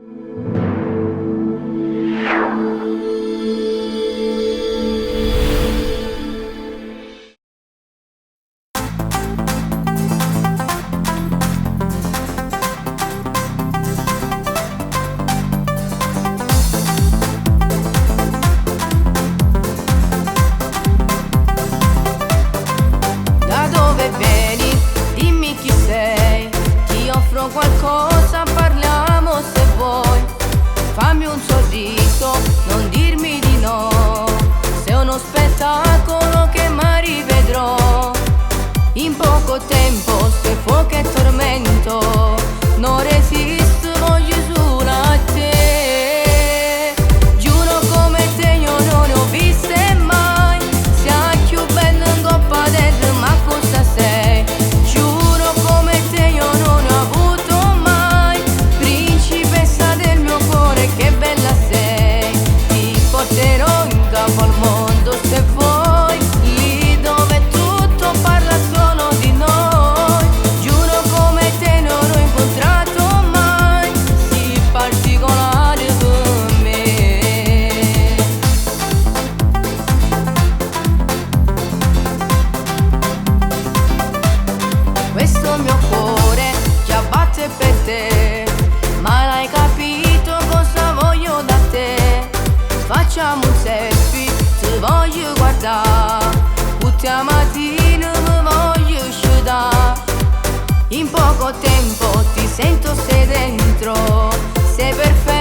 Da dove vieni? Dimmi chi sei. Ti offro qualcosa, parliamo se vuoi. Fammi un sorriso, non dirmi di no. Sei uno spettacolo che mai rivedrò. In poco tempo sei fuoco e tormento. Non resisto, voglio solo a te. Giuro come te io non ne ho viste mai. Sei più bella in coppa dentro, ma cosa sei? Giuro come te io non ne ho avuto mai. Principessa del mio cuore, che bella sei. Ti porterò in capo al mondo se vuoi, lì dove tutto parla solo di noi. Giuro come te non ho incontrato mai, sì particolare per me. Questo mio cuore già batte per te, ma l'hai capito cosa voglio da te? Facciamo un selfie, ti voglio guardare. Tutte mattina mi voglio sciudare. In poco tempo ti sento sei dentro. Sei perfetto.